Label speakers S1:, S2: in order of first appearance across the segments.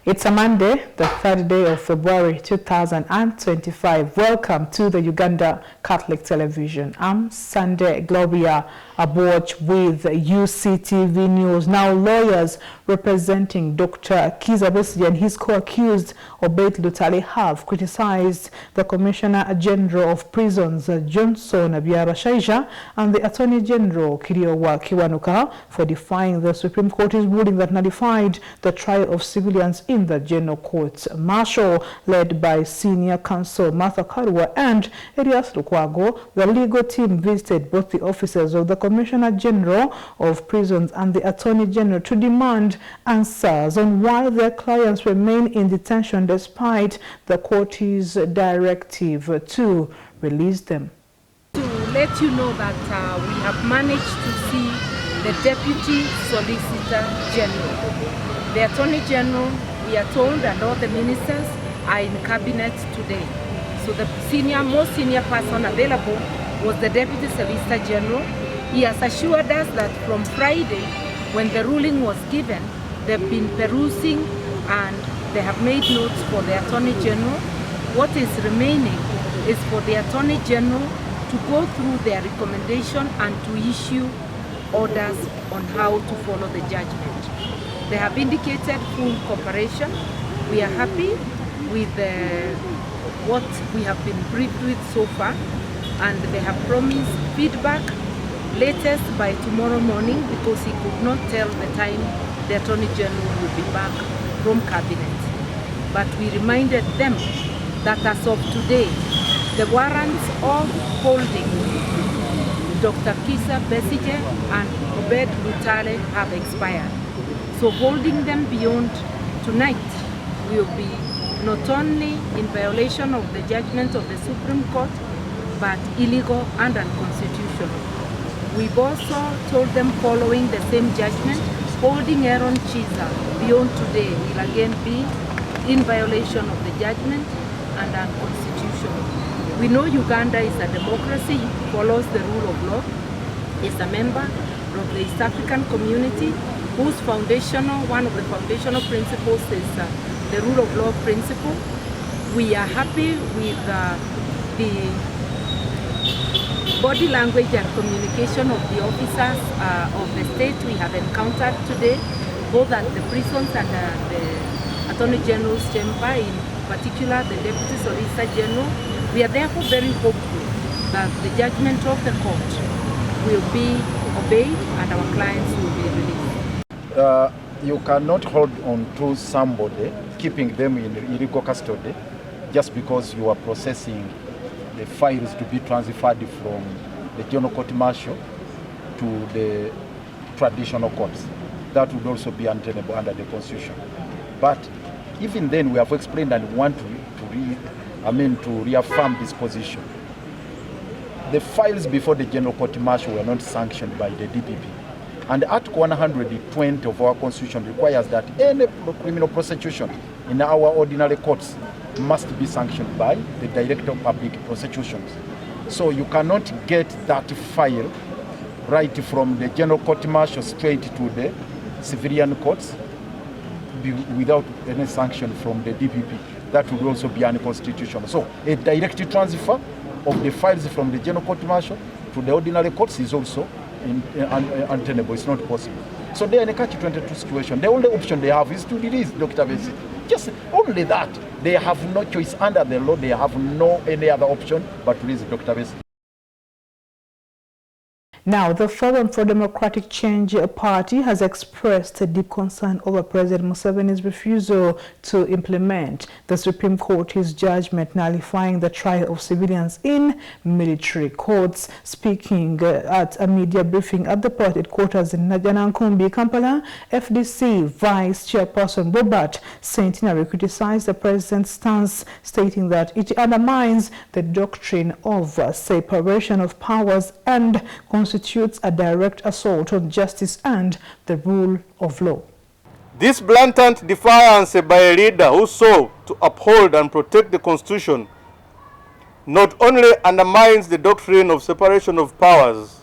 S1: It's a Monday, the 3rd day of February 2025. Welcome to the Uganda Catholic Television. I'm Sunday Gloria aboard with Uctv News. Now, lawyers representing Dr. Kizza Besigye and his co-accused Obed Lutale have criticized the Commissioner General of Prisons, Johnson Abiarashaija, and the Attorney General, Kiriowa Kiwanuka, for defying the Supreme Court's ruling that nullified the trial of civilians in the General Court Martial, led by Senior Counsel Martha Karua and Elias Lukwago. The legal team visited both the offices of the Commissioner General of Prisons and the Attorney General to demand answers on why their clients remain in detention despite the court's directive to release them.
S2: To let you know that we have managed to see the Deputy Solicitor General. The Attorney General, we are told, and all the ministers are in cabinet today. So the most senior person available was the Deputy Solicitor General. He has assured us that from Friday, when the ruling was given, they've been perusing and they have made notes for the Attorney General. What is remaining is for the Attorney General to go through their recommendation and to issue orders on how to follow the judgment. They have indicated full cooperation. We are happy with what we have been briefed with so far, and they have promised feedback latest by tomorrow morning, because he could not tell the time the Attorney General will be back from Cabinet. But we reminded them that as of today, the warrants of holding Dr. Kizza Besigye and Obed Lutale have expired. So holding them beyond tonight will be not only in violation of the judgment of the Supreme Court, but illegal and unconstitutional. We've also told them, following the same judgment, holding Aaron Kizza beyond today will again be in violation of the judgment and unconstitutional. We know Uganda is a democracy, follows the rule of law, is a member of the East African community, whose one of the foundational principles is the rule of law principle. We are happy with the body language and communication of the officers of the state we have encountered today, both at the prisons and the Attorney General's chamber, in particular the Deputy Solicitor General. We are therefore very hopeful that the judgment of the court will be obeyed and our clients will be released.
S3: You cannot hold on to somebody, keeping them in illegal custody, just because you are processing the files to be transferred from the General Court Martial to the traditional courts. That would also be untenable under the Constitution. But even then, we have explained and want to reaffirm this position. The files before the General Court Martial were not sanctioned by the DPP. And Article 120 of our Constitution requires that any criminal prosecution in our ordinary courts must be sanctioned by the Director of Public Prosecutions. So you cannot get that file right from the General Court Martial straight to the civilian courts without any sanction from the DPP. That would also be unconstitutional. So a direct transfer of the files from the General Court Martial to the ordinary courts is also untenable. It's not possible. So they are in a catch-22 situation. The only option they have is to release Dr. Besigye. Just only that. They have no choice under the law. They have no any other option but to release Dr. Besigye.
S1: Now, the Forum for Democratic Change Party has expressed a deep concern over President Museveni's refusal to implement the Supreme Court's judgment nullifying the trial of civilians in military courts. Speaking at a media briefing at the party headquarters in Najanankumbi, Kampala, FDC Vice Chairperson Robert Centenary criticized the president's stance, stating that it undermines the doctrine of separation of powers and constitutes a direct assault on justice and the rule of law.
S4: This blatant defiance by a leader who sought to uphold and protect the Constitution not only undermines the doctrine of separation of powers,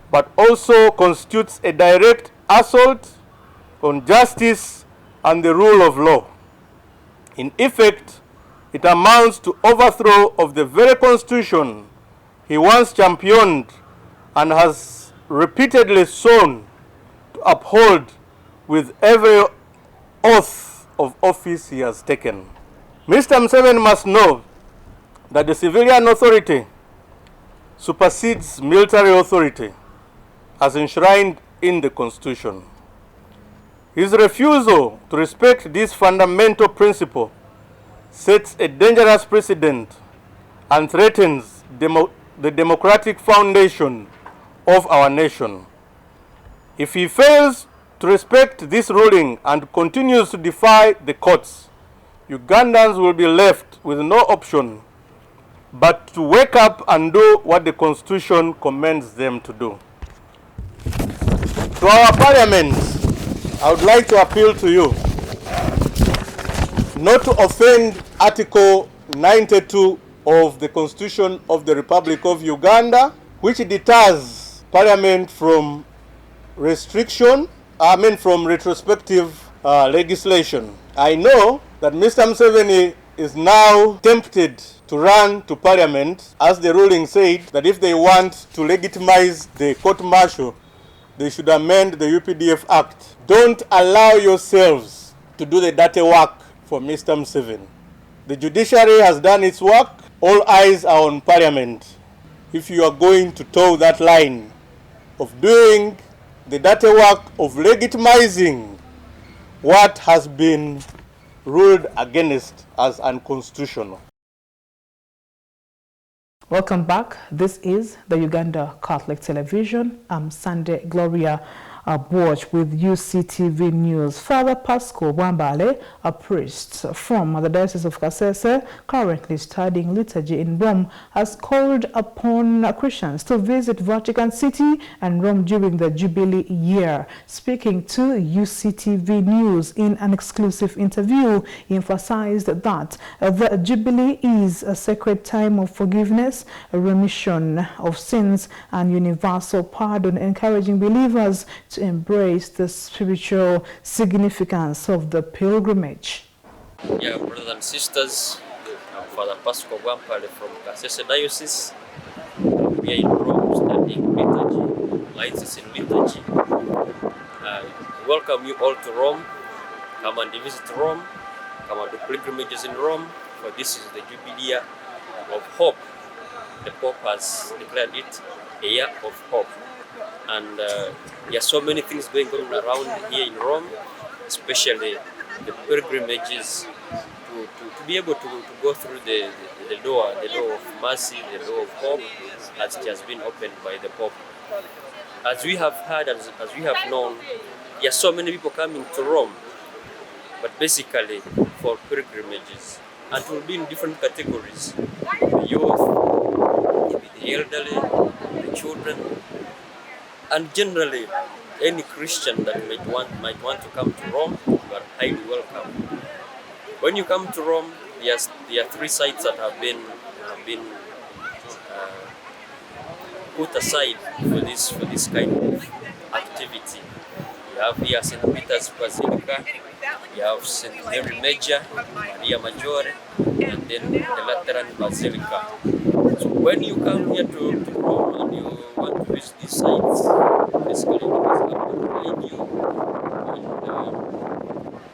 S4: but also constitutes a direct assault on justice and the rule of law. In effect, it amounts to overthrow of the very constitution he once championed and has repeatedly sworn to uphold with every oath of office he has taken. Mr. Museveni must know that the civilian authority supersedes military authority as enshrined in the Constitution. His refusal to respect this fundamental principle sets a dangerous precedent and threatens the democratic foundation of our nation. If he fails to respect this ruling and continues to defy the courts, Ugandans will be left with no option but to wake up and do what the Constitution commands them to do. To our Parliament, I would like to appeal to you not to offend Article 92 of the Constitution of the Republic of Uganda, which deters Parliament from from retrospective legislation. I know that Mr. Museveni is now tempted to run to Parliament, as the ruling said that if they want to legitimize the court-martial, they should amend the UPDF Act. Don't allow yourselves to do the dirty work for Mr. Museveni. The judiciary has done its work. All eyes are on Parliament. If you are going to toe that line of doing the dirty work of legitimizing what has been ruled against as unconstitutional.
S1: Welcome back. This is the Uganda Catholic Television. I'm Sunday Gloria Borch with Uctv News. Father Pascal Wambale, a priest from the Diocese of Kasese, currently studying liturgy in Rome, has called upon Christians to visit Vatican City and Rome during the Jubilee year. Speaking to Uctv News in an exclusive interview, he emphasized that the Jubilee is a sacred time of forgiveness, a remission of sins, and universal pardon, encouraging believers to embrace the spiritual significance of the pilgrimage.
S5: Yeah, brothers and sisters, I'm Father Pascal Wambale from Kasese Diocese. We are in Rome studying liturgy, lights in liturgy. Welcome you all to Rome. Come and visit Rome. Come and do pilgrimages in Rome, for this is the Jubilee year of hope. The Pope has declared it a year of hope. And there are so many things going on around here in Rome, especially the pilgrimages to be able to go through the door of mercy, the door of hope, as it has been opened by the Pope. As we have heard, as we have known, there are so many people coming to Rome, but basically for pilgrimages, and it will be in different categories: the youth, the elderly, the children, and generally any Christian that might want to come to Rome. You are highly welcome. When you come to Rome, there are three sites that have been put aside for this kind of activity. We have here St. Peter's Basilica, we have St. Mary Major, Maria Maggiore, and then the Lateran Basilica. So when you come here to Rome and you want to visit these sites, basically you will lead you.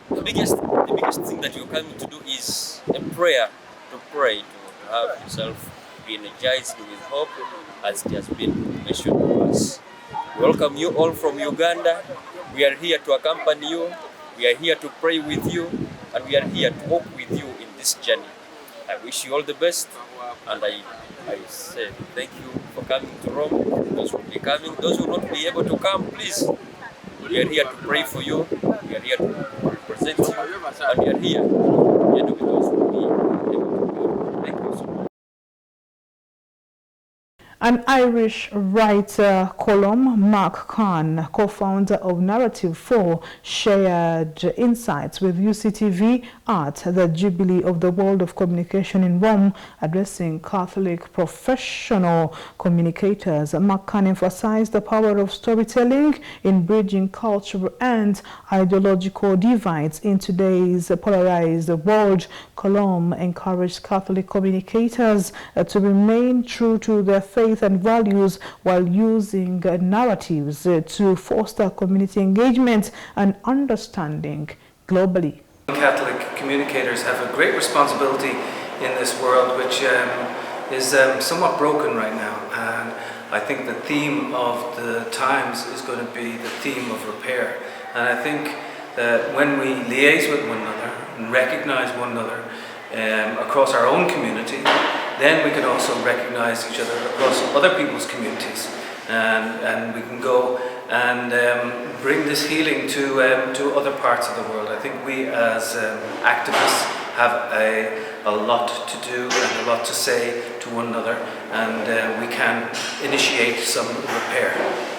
S5: And the biggest thing that you're coming to do is a prayer, to pray, to have yourself be energized with hope, as it has been mentioned to us. Welcome you all from Uganda. We are here to accompany you, we are here to pray with you, and we are here to walk with you in this journey. I wish you all the best, and I say thank you for coming to Rome. Those who will be coming, those who will not be able to come, please, we are here to pray for you, we are here to represent you, and we are here together with those who will be able to go. Thank you so much.
S1: An Irish writer, column Mark Khan, co-founder of Narrative 4, shared insights with UCTV at the Jubilee of the World of Communication in Rome, addressing Catholic professional communicators. Mark Khan emphasized the power of storytelling in bridging cultural and ideological divides in today's polarized world. Column encouraged Catholic communicators to remain true to their faith and values while using narratives to foster community engagement and understanding globally.
S6: Catholic communicators have a great responsibility in this world, which is somewhat broken right now. And I think the theme of the times is going to be the theme of repair. And I think that when we liaise with one another and recognize one another across our own community, then we can also recognize each other across other people's communities, and we can go and bring this healing to other parts of the world. I think we as activists have a lot to do and a lot to say to one another, and we can initiate some repair.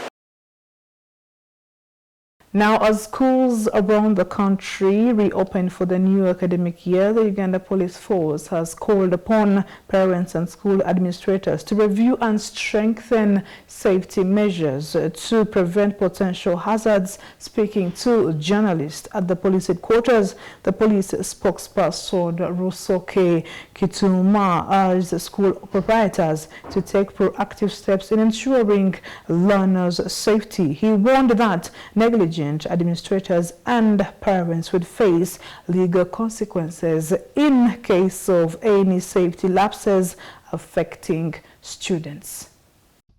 S1: Now, as schools around the country reopen for the new academic year, the Uganda Police Force has called upon parents and school administrators to review and strengthen safety measures to prevent potential hazards. Speaking to journalists at the police headquarters, the police spokesperson Rusoke Kituma urged school proprietors to take proactive steps in ensuring learners' safety. He warned that negligence administrators and parents would face legal consequences in case of any safety lapses affecting students.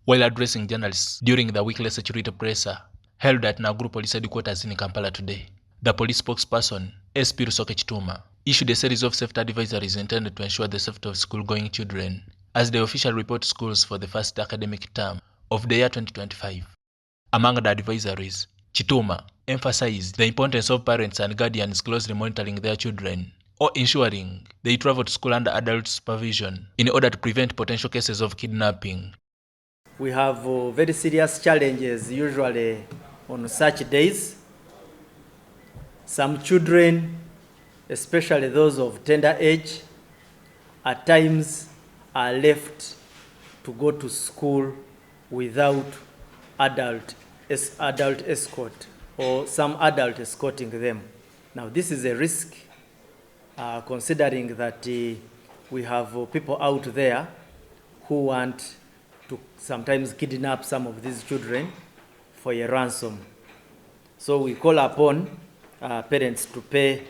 S7: While addressing journalists during the weekly security presser held at Naguru Police Headquarters in Kampala today, the police spokesperson, SP Rusoke Kituma, issued a series of safety advisories intended to ensure the safety of school-going children as they officially report schools for the first academic term of the year 2025. Among the advisories, Kituma emphasized the importance of parents and guardians closely monitoring their children or ensuring they travel to school under adult supervision in order to prevent potential cases of kidnapping.
S8: We have very serious challenges usually on such days. Some children, especially those of tender age, at times are left to go to school without adult escort or some adult escorting them. Now this is a risk considering that we have people out there who want to sometimes kidnap some of these children for a ransom. So we call upon parents to pay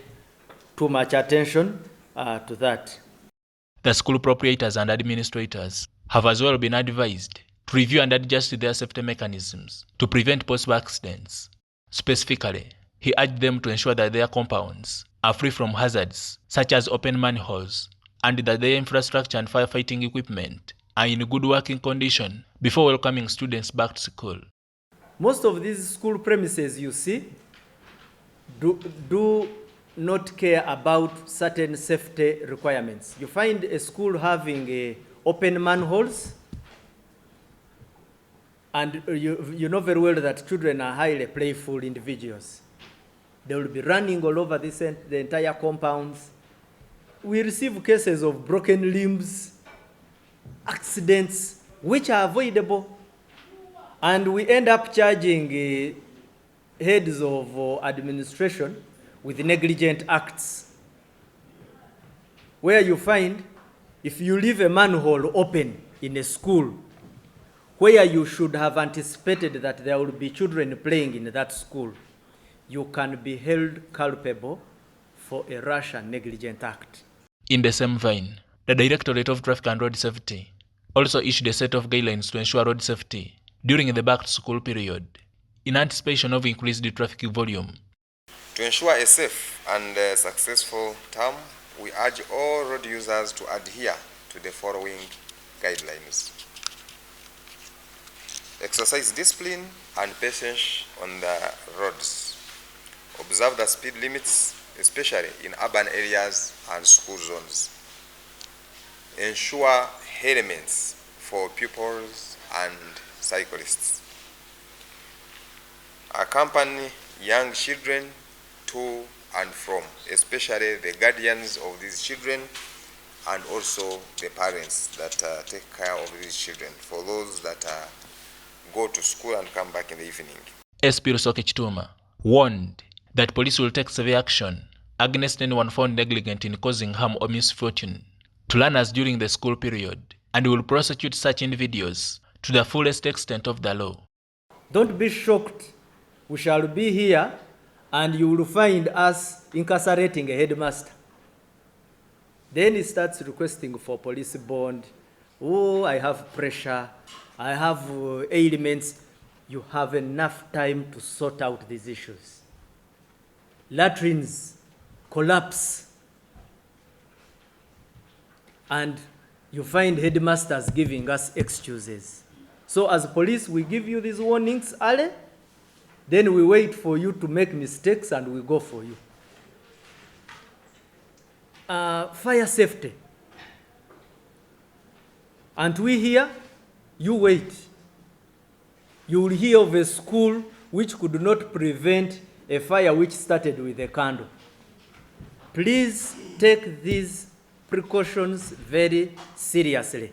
S8: too much attention to that.
S7: The school proprietors and administrators have as well been advised to review and adjust their safety mechanisms to prevent possible accidents. Specifically, he urged them to ensure that their compounds are free from hazards such as open manholes and that their infrastructure and firefighting equipment are in good working condition before welcoming students back to school.
S8: Most of these school premises you see do not care about certain safety requirements. You find a school having open manholes, and you know very well that children are highly playful individuals. They will be running all over the entire compounds. We receive cases of broken limbs, accidents, which are avoidable. And we end up charging heads of administration with negligent acts, where you find if you leave a manhole open in a school, where you should have anticipated that there will be children playing in that school, you can be held culpable for a rash and negligent act.
S7: In the same vein, the Directorate of Traffic and Road Safety also issued a set of guidelines to ensure road safety during the back-to-school period, in anticipation of increased traffic volume.
S9: To ensure a safe and successful term, we urge all road users to adhere to the following guidelines. Exercise discipline and patience on the roads. Observe the speed limits, especially in urban areas and school zones. Ensure helmets for pupils and cyclists. Accompany young children to and from, especially the guardians of these children and also the parents that take care of these children, for those that go to school and come back in the evening.
S7: SP Rusoke Chituma warned that police will take severe action against anyone found negligent in causing harm or misfortune to learners during the school period, and will prosecute such individuals to the fullest extent of the law.
S8: Don't be shocked. We shall be here and you will find us incarcerating a headmaster. Then he starts requesting for police bond. Oh, I have pressure. I have ailments. You have enough time to sort out these issues. Latrines collapse. And you find headmasters giving us excuses. So as police, we give you these warnings early, then we wait for you to make mistakes and we go for you. Fire safety. And we hear, you wait. You will hear of a school which could not prevent a fire which started with a candle. Please take these precautions very seriously.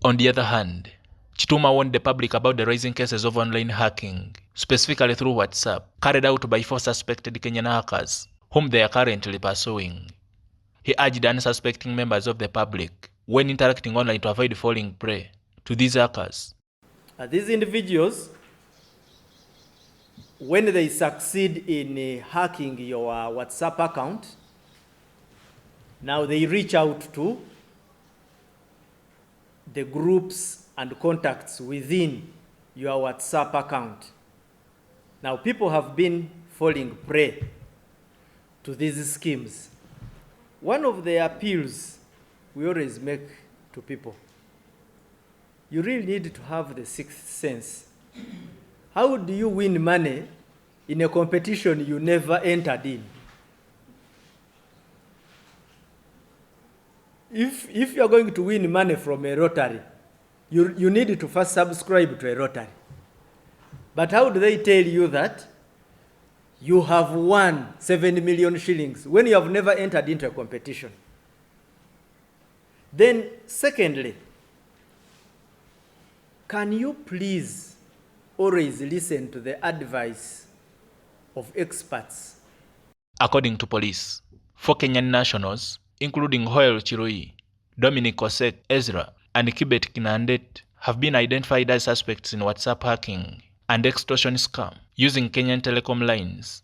S7: On the other hand, Chituma warned the public about the rising cases of online hacking, specifically through WhatsApp, carried out by 4 suspected Kenyan hackers, whom they are currently pursuing. He urged unsuspecting members of the public, when interacting online, to avoid falling prey to these hackers.
S8: These individuals, when they succeed in hacking your WhatsApp account, now they reach out to the groups and contacts within your WhatsApp account. Now people have been falling prey to these schemes. One of the appeals we always make to people, you really need to have the sixth sense. How do you win money in a competition you never entered in? If you're going to win money from a Rotary, you need to first subscribe to a Rotary. But how do they tell you that you have won 7 million shillings when you have never entered into a competition? Then, secondly, can you please always listen to the advice of experts?
S7: According to police, 4 Kenyan nationals, including Hoel Chirui, Dominic Osek Ezra, and Kibet Kinandet, have been identified as suspects in WhatsApp hacking and extortion scam using Kenyan telecom lines.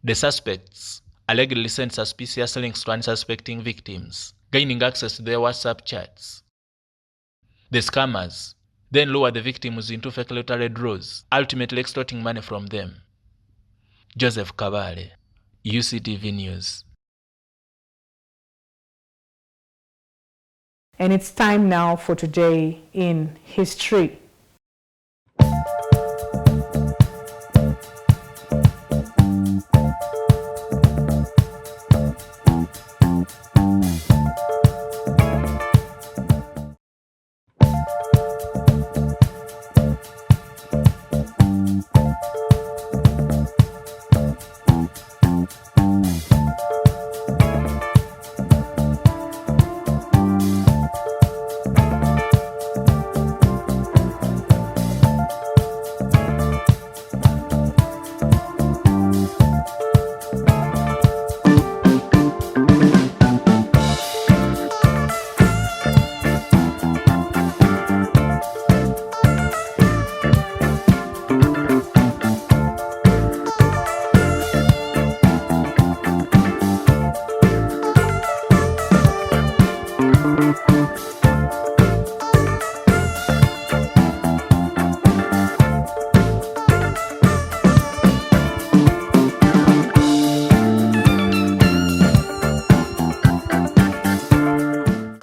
S7: The suspects allegedly sent suspicious links to unsuspecting victims, gaining access to their WhatsApp chats. The scammers then lure the victims into fake lottery draws, ultimately extorting money from them. Joseph Kabale, UCTV News.
S1: And it's time now for Today in History.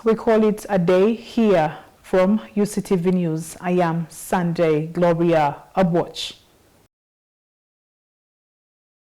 S1: We call it a day here from UCTV News. I am Sunday Gloria Abwatch.